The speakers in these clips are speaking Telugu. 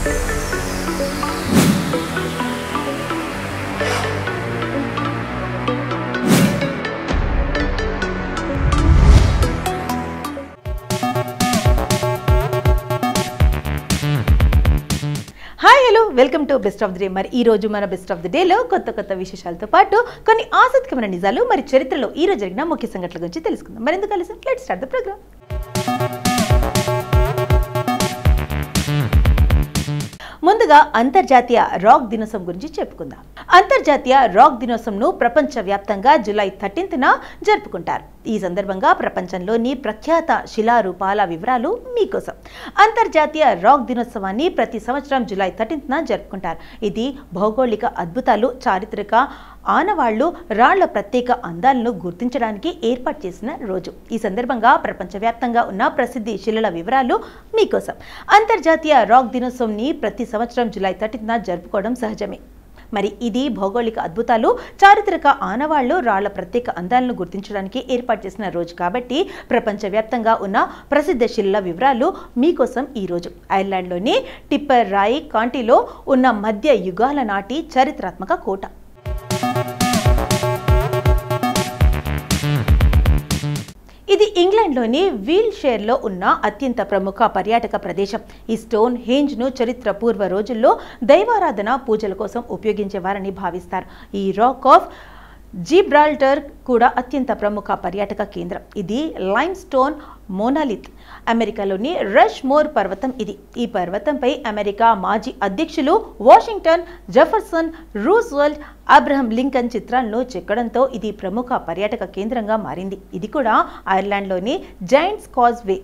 Hi hello welcome to best of the day. మరి ఈ రోజు మన బెస్ట్ ఆఫ్ ది డేలో కొత్త విశేషాలతో పాటు కొన్ని ఆసక్తికరమైన నిజాలు మరి చరిత్రలో ఈ రోజు జరిగిన ముఖ్య సంఘటనల గురించి తెలుసుకుందాం. మరి ఎందుకు కలిసి లెట్స్ స్టార్ట్ ద ప్రోగ్రామ్. ముందుగా అంతర్జాతీయ రాక్ దినోత్సవం గురించి చెప్పుకుందాం. అంతర్జాతీయ రాక్ దినోత్సవంను ప్రపంచవ్యాప్తంగా జూలై 13న జరుపుకుంటారు. ఈ సందర్భంగా ప్రపంచంలోని ప్రఖ్యాత శిలారూపాల వివరాలు మీకోసం. అంతర్జాతీయ రాక్ దినోత్సవాన్ని ప్రతి సంవత్సరం జూలై 13న జరుపుకుంటారు. ఇది భౌగోళిక అద్భుతాలు, చారిత్రక ఆనవాళ్లు, రాళ్ల ప్రత్యేక అందాలను గుర్తించడానికి ఏర్పాటు చేసిన రోజు. ఈ సందర్భంగా ప్రపంచవ్యాప్తంగా ఉన్న ప్రసిద్ధి శిలల వివరాలు మీకోసం. అంతర్జాతీయ రాక్ దినోత్సవంని ప్రతి సంవత్సరం జూలై 13న జరుపుకోవడం సహజమే. మరి ఇది భౌగోళిక అద్భుతాలు, చారిత్రక ఆనవాళ్లు, రాళ్ల ప్రత్యేక అందాలను గుర్తించడానికి ఏర్పాటు చేసిన రోజు కాబట్టి ప్రపంచవ్యాప్తంగా ఉన్న ప్రసిద్ధ శిలల వివరాలు మీకోసం ఈ రోజు. ఐర్లాండ్లోని టిప్పర్ రాయి కాంటీలో ఉన్న మధ్య యుగాల నాటి చారిత్రాత్మక కోట. ఇది ఇంగ్లాండ్లోని వీల్షైర్లో ఉన్న అత్యంత ప్రముఖ పర్యాటక ప్రదేశం. ఈ స్టోన్ హేంజ్ను చరిత్ర పూర్వ రోజుల్లో దైవారాధన, పూజల కోసం ఉపయోగించేవారని భావిస్తారు. ఈ రాక్ ఆఫ్ జిబ్రాల్టర్ కూడా అత్యంత ప్రముఖ పర్యాటక కేంద్రం. ఇది లైమ్ స్టోన్ మోనాలిత్. అమెరికాలోని రష్ మోర్ పర్వతం ఇది. ఈ పర్వతంపై అమెరికా మాజీ అధ్యక్షులు Washington, Jefferson, Roosevelt, Abraham Lincoln చిత్రాలను చెక్కడంతో ఇది ప్రముఖ పర్యాటక కేంద్రంగా మారింది. ఇది కూడా ఐర్లాండ్లోని జైంట్స్ కాజ్వే.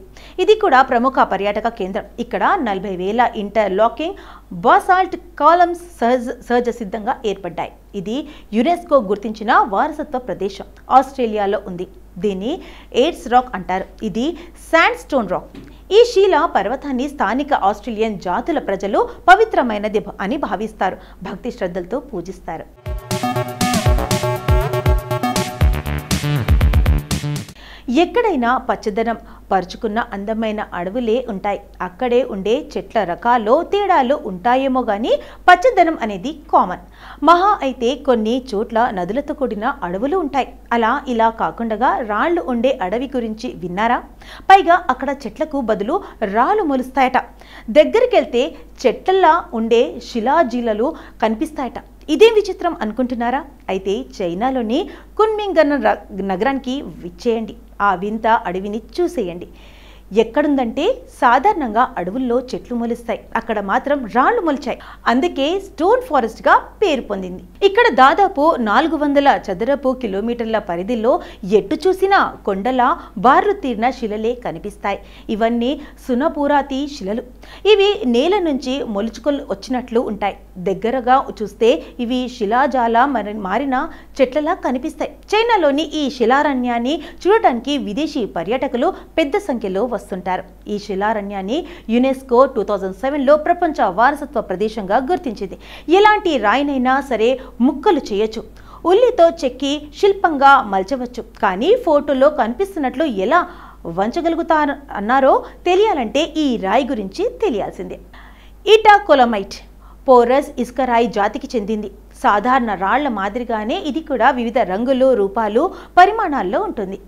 ఇది కూడా ప్రముఖ పర్యాటక కేంద్రం. ఇక్కడ 40,000 ఇంటర్లాకింగ్ బాసాల్ట్ కాలమ్స్ సహజ సిద్ధంగా ఏర్పడ్డాయి. ఇది యునెస్కో గుర్తించిన వారసత్వ ప్రదేశం. ఆస్ట్రేలియాలో ఉంది. దీన్ని ఎయిడ్స్ రాక్ అంటారు. ఇది శాండ్ స్టోన్ రాక్. ఈ శిలా పర్వతాన్ని స్థానిక ఆస్ట్రేలియన్ జాతుల ప్రజలు పవిత్రమైనది అని భావిస్తారు, భక్తి శ్రద్ధలతో పూజిస్తారు. ఎక్కడైనా పచ్చదనం పరుచుకున్న అందమైన అడవులే ఉంటాయి. అక్కడే ఉండే చెట్ల రకాల్లో తేడాలు ఉంటాయేమో కానీ పచ్చదనం అనేది కామన్. మహా అయితే కొన్ని చోట్ల నదులతో కూడిన అడవులు ఉంటాయి. అలా ఇలా కాకుండా రాళ్లు ఉండే అడవి గురించి విన్నారా? పైగా అక్కడ చెట్లకు బదులు రాళ్ళు మొలుస్తాయట. దగ్గరికి వెళ్తే చెట్లలా ఉండే శిలాజీలలు కనిపిస్తాయట. ఇదేం విచిత్రం అనుకుంటున్నారా? అయితే చైనాలోని కున్మింగ్ నగరానికి విచ్చేయండి. ఆ వింత అడవిని చూసేయండి. ఎక్కడుందంటే సాధారణంగా అడవుల్లో చెట్లు మొలుస్తాయి, అక్కడ మాత్రం రాళ్లు మొలిచాయి. అందుకే స్టోన్ ఫారెస్ట్ గా పేరు పొందింది. ఇక్కడ దాదాపు 400 చదరపు కిలోమీటర్ల పరిధిలో ఎటు చూసినా కొండల బార్లు తీరిన శిలలే కనిపిస్తాయి. ఇవన్నీ సునపురాతి శిలలు. ఇవి నేల నుంచి మొలుచుకొని వచ్చినట్లు ఉంటాయి. దగ్గరగా చూస్తే ఇవి శిలాజాల మారిన చెట్లలా కనిపిస్తాయి. చైనాలోని ఈ శిలారణ్యాన్ని చూడటానికి విదేశీ పర్యాటకులు పెద్ద సంఖ్యలో వస్తుంటారు. ఈ శిలారణ్యాన్ని యునెస్కో 2007లో ప్రపంచ వారసత్వ ప్రదేశంగా గుర్తించింది. ఎలాంటి రాయినైనా సరే ముక్కలు చేయొచ్చు, ఉల్లితో చెక్కి శిల్పంగా మలచవచ్చు. కానీ ఫోటోలో కనిపిస్తున్నట్లు ఎలా వంచగలుగుతారు అన్నారో తెలియాలంటే ఈ రాయి గురించి తెలియాల్సిందే. ఇటాకోలమైట్ పోరస్ ఇసుక రాయి జాతికి చెందింది. సాధారణ రాళ్ల మాదిరిగానే ఇది కూడా వివిధ రంగులు, రూపాలు, పరిమాణాల్లో ఉంటుంది.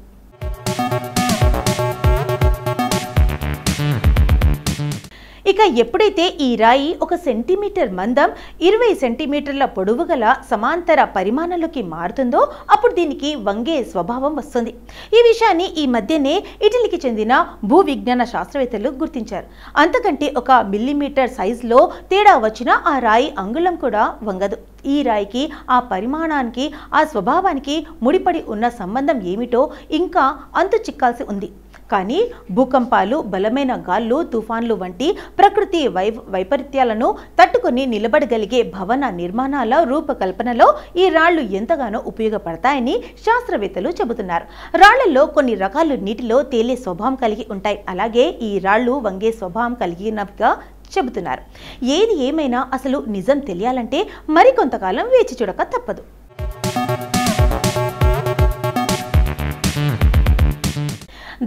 ఇక ఎప్పుడైతే ఈ రాయి 1 సెంటీమీటర్ మందం, 20 సెంటీమీటర్ల పొడవు గల సమాంతర పరిమాణంలోకి మారుతుందో అప్పుడు దీనికి వంగే స్వభావం వస్తుంది. ఈ విషయాన్ని ఈ మధ్యనే ఇటలీకి చెందిన భూ విజ్ఞాన శాస్త్రవేత్తలు గుర్తించారు. అంతకంటే 1 మిల్లీమీటర్ సైజులో తేడా వచ్చినా ఆ రాయి అంగుళం కూడా వంగదు. ఈ రాయికి, ఆ పరిమాణానికి, ఆ స్వభావానికి ముడిపడి ఉన్న సంబంధం ఏమిటో ఇంకా అంతు చిక్కాల్సి ఉంది. కానీ భూకంపాలు, బలమైన గాళ్ళు, తుఫాన్లు వంటి ప్రకృతి వైపరీత్యాలను తట్టుకొని నిలబడగలిగే భవన నిర్మాణాల రూపకల్పనలో ఈ రాళ్లు ఎంతగానో ఉపయోగపడతాయని శాస్త్రవేత్తలు చెబుతున్నారు. రాళ్లలో కొన్ని రకాలు నీటిలో తేలే స్వభావం కలిగి ఉంటాయి. అలాగే ఈ రాళ్లు వంగే స్వభావం కలిగినవిగా చెబుతున్నారు. ఏది ఏమైనా అసలు నిజం తెలియాలంటే మరికొంతకాలం వేచి చూడక తప్పదు.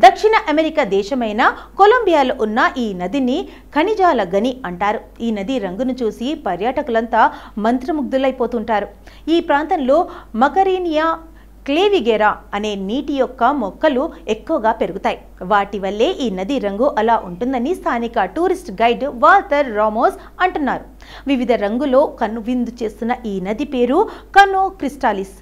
దక్షిణ అమెరికా దేశమైన కొలంబియాలో ఉన్న ఈ నదిని ఖనిజాల గని అంటారు. ఈ నది రంగును చూసి పర్యాటకులంతా మంత్రముగ్ధులైపోతుంటారు. ఈ ప్రాంతంలో మకరేనియా క్లేవిగేరా అనే నీటి యొక్క మొక్కలు ఎక్కువగా పెరుగుతాయి. వాటి వల్లే ఈ నది రంగు అలా ఉంటుందని స్థానిక టూరిస్ట్ గైడ్ వాల్టర్ రామోస్ అంటున్నారు. వివిధ రంగులో కనువిందు చేస్తున్న ఈ నది పేరు కనో క్రిస్టాలిస్,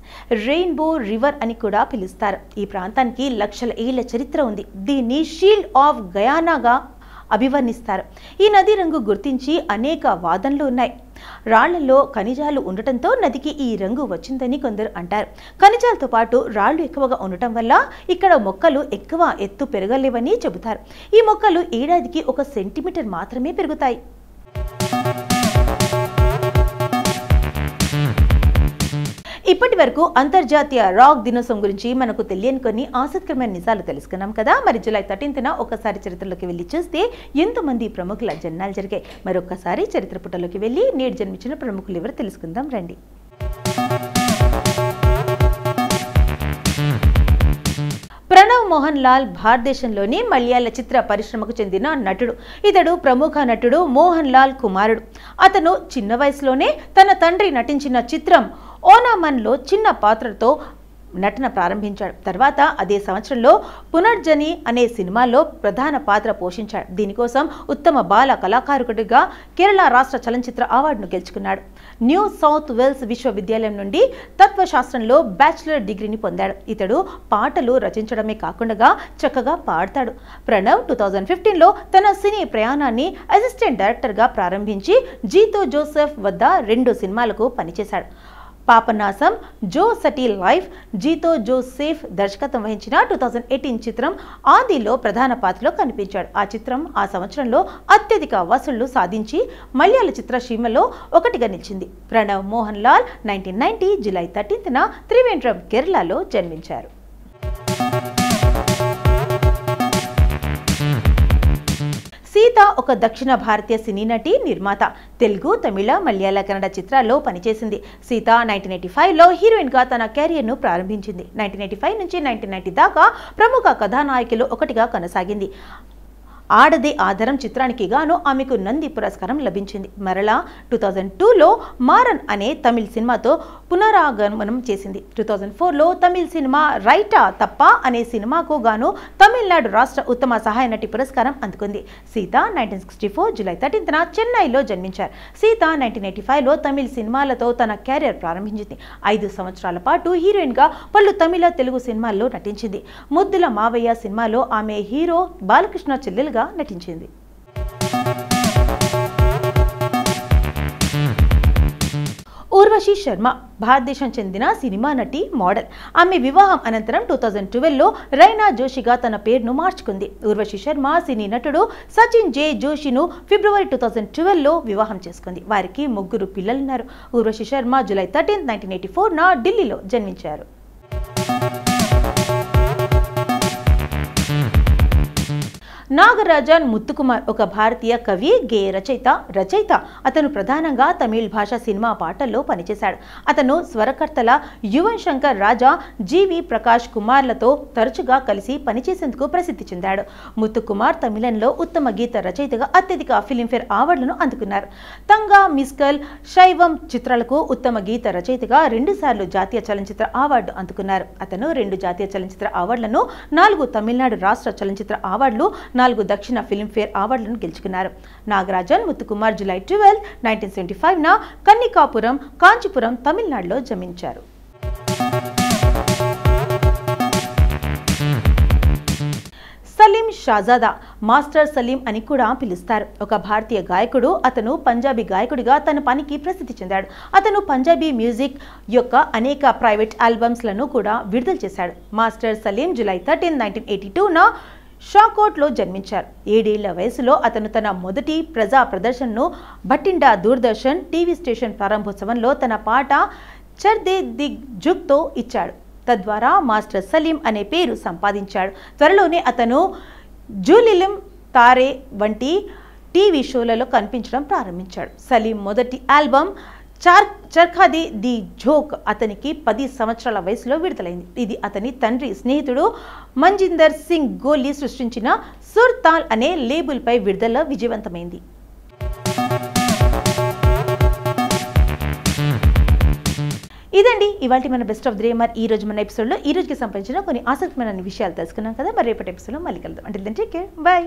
రెయిన్బో రివర్ అని కూడా పిలుస్తారు. ఈ ప్రాంతానికి లక్షల ఏళ్ల చరిత్ర ఉంది. దీన్ని షీల్డ్ ఆఫ్ గయానాగా అభివర్ణిస్తారు. ఈ నది రంగు గుర్తించి అనేక వాదనలు ఉన్నాయి. రాళ్లలో ఖనిజాలు ఉండటంతో నదికి ఈ రంగు వచ్చిందని కొందరు అంటారు. ఖనిజాలతో పాటు రాళ్లు ఎక్కువగా ఉండటం వల్ల ఇక్కడ మొక్కలు ఎక్కువ ఎత్తు పెరగలేవని చెబుతారు. ఈ మొక్కలు ఏడాదికి 1 సెంటీమీటర్ మాత్రమే పెరుగుతాయి. ఇప్పటి వరకు అంతర్జాతీయ రాక్ దినోత్సవం గురించి మనకు తెలియని కొన్ని ఆసక్తికరమైన నిజాలు తెలుసుకున్నాం కదా. మరి జూలై 13న ఒకసారి చరిత్రలోకి వెళ్ళి చూస్తే ఎంతోమంది ప్రముఖుల జన్మాలు జరిగాయి. మరొకసారి చరిత్ర పుటలోకి వెళ్ళి నేడు జన్మించిన ప్రముఖులు ఎవరు తెలుసుకుందాం రండి. ప్రణవ్ మోహన్ లాల్ భారతదేశంలోని మలయాళ చిత్ర పరిశ్రమకు చెందిన నటుడు. ఇతడు ప్రముఖ నటుడు మోహన్ లాల్ కుమారుడు. అతను చిన్న వయసులోనే తన తండ్రి నటించిన చిత్రం ఓనామన్లో చిన్న పాత్రతో నటన ప్రారంభించాడు. తర్వాత అదే సంవత్సరంలో పునర్జని అనే సినిమాలో ప్రధాన పాత్ర పోషించాడు. దీనికోసం ఉత్తమ బాల కళాకారుడిగా కేరళ రాష్ట్ర చలనచిత్ర అవార్డును గెలుచుకున్నాడు. న్యూ సౌత్ వేల్స్ విశ్వవిద్యాలయం నుండి తత్వశాస్త్రంలో బ్యాచిలర్ డిగ్రీని పొందాడు. ఇతడు పాటలు రచించడమే కాకుండా చక్కగా పాడతాడు. ప్రణవ్ 2015లో తన సినీ ప్రయాణాన్ని అసిస్టెంట్ డైరెక్టర్గా ప్రారంభించి జీతో జోసెఫ్ వద్ద 2 సినిమాలకు పనిచేశాడు. పాపనాశం, జో సటిల్ లైఫ్, జీతో జోసెఫ్ దర్శకత్వం వహించిన 2018 చిత్రం ఆదిలో ప్రధాన పాత్రలో కనిపించాడు. ఆ చిత్రం ఆ సంవత్సరంలో అత్యధిక వసూళ్లు సాధించి మలయాళ చిత్ర సీమలో ఒకటిగా నిలిచింది. ప్రణవ్ మోహన్ లాల్ 1990 జూలై 13న త్రివేంద్రం, కేరళలో జన్మించారు. సీత ఒక దక్షిణ భారతీయ సినీ నటి, నిర్మాత. తెలుగు, తమిళ, మలయాళ, కన్నడ చిత్రాల్లో పనిచేసింది. సీత 1985లో హీరోయిన్గా తన కెరియర్ను ప్రారంభించింది. 1985 నుంచి 1990 దాకా ప్రముఖ కథానాయకులు ఒకటిగా కొనసాగింది. ఆడదే ఆధారం చిత్రానికి గాను ఆమెకు నంది పురస్కారం లభించింది. మరలా 2002లో మారన్ అనే తమిళ సినిమాతో పునరాగమనం చేసింది. 2004లో తమిళ సినిమా రైటా తప్ప అనే సినిమాకు గాను తమిళనాడు రాష్ట్ర ఉత్తమ సహాయ నటి పురస్కారం అందుకుంది. సీత 1964 జూలై 13న చెన్నైలో జన్మించారు. సీత 1985లో తమిళ సినిమాలతో తన కెరీర్ ప్రారంభించింది. 5 సంవత్సరాల పాటు హీరోయిన్గా పలు తమిళ, తెలుగు సినిమాల్లో నటించింది. ముద్దుల మావయ్య సినిమాలో ఆమె హీరో బాలకృష్ణ చెల్లెలుగా నటించింది. ఊర్వశి శర్మ భారతదేశం చెందిన సినిమా నటి, మోడల్. ఆమె వివాహం అనంతరం 2012లో రైనా జోషిగా తన పేరును మార్చుకుంది. ఊర్వశి శర్మ సినీ నటుడు సచిన్ జే జోషిను ఫిబ్రవరి 2012లో వివాహం చేసుకుంది. వారికి 3 పిల్లలున్నారు. ఊర్వశి శర్మ జూలై 13, 1984న ఢిల్లీలో జన్మించారు. నాగరాజన్ ముత్తుకుమార్ ఒక భారతీయ కవి, గేయ రచయిత. అతను ప్రధానంగా తమిళ భాష సినిమా పాటల్లో పనిచేశాడు. అతను స్వరకర్తల యువన్ శంకర్ రాజా, జీవి ప్రకాష్ కుమార్లతో తరచుగా కలిసి పనిచేసేందుకు ప్రసిద్ధి చెందాడు. ముత్తుకుమార్ తమిళంలో ఉత్తమ గీత రచయితగా అత్యధిక ఫిలింఫేర్ అవార్డులను అందుకున్నారు. తంగా, మిస్కల్, శైవం చిత్రాలకు ఉత్తమ గీత రచయితగా 2 సార్లు జాతీయ చలనచిత్ర అవార్డు అందుకున్నారు. అతను 2 జాతీయ చలనచిత్ర అవార్డులను, 4 తమిళనాడు రాష్ట్ర చలనచిత్ర అవార్డులు, 4 దక్షిణ ఫిల్మ్ఫేర్ అవార్డులను గెలుచుకున్నారు. నాగరాజన్ ముత్తుకుమార్ జూలై 12, 1975న కన్నికాపురం, కాంచీపురం, తమిళనాడులో జన్మించారు. సలీం షాజాదా, మాస్టర్ సలీం అని కూడా పిలుస్తారు. ఒక భారతీయ గాయకుడు. అతను పంజాబీ గాయకుడిగా తన పనికి ప్రసిద్ధి చెందాడు. అతను పంజాబీ మ్యూజిక్ యొక్క అనేక ప్రైవేట్ ఆల్బమ్స్లను కూడా విడుదల చేశాడు. మాస్టర్ సలీం జూలై 13, 1982న షాకోట్లో జన్మించారు. 7 ఏళ్ల వయసులో అతను తన మొదటి ప్రజా ప్రదర్శనను బఠిండా దూరదర్శన్ టీవీ స్టేషన్ ప్రారంభోత్సవంలో తన పాట చర్దే దిగ్ జుగ్తో ఇచ్చాడు. తద్వారా మాస్టర్ సలీం అనే పేరు సంపాదించాడు. త్వరలోనే అతను జూలిలిం తారే వంటి టీవీ షోలలో కనిపించడం ప్రారంభించాడు. సలీం మొదటి ఆల్బమ్ చర్ఖాది ది జోక్ అతనికి 10 సంవత్సరాల వయసులో విడుదలైంది. ఇది అతని తండ్రి స్నేహితుడు మంజిందర్ సింగ్ గోలీ సృష్టించిన సుర్ తాల్ అనే లేబుల్పై విడుదల విజయవంతమైంది. ఇదండి ఇవాల్టి మన బెస్ట్ ఆఫ్ ది డే. మరి ఈ రోజు మన ఎపిసోడ్లో ఈ రోజుకి సంబంధించిన కొన్ని ఆసక్తికరమైన విషయాలు తెలుసుకున్నాం కదా. మరి రేపటి ఎపిసోడ్లో మళ్ళీ కలుద్దాం. అంటే టేక్ కేర్, బై.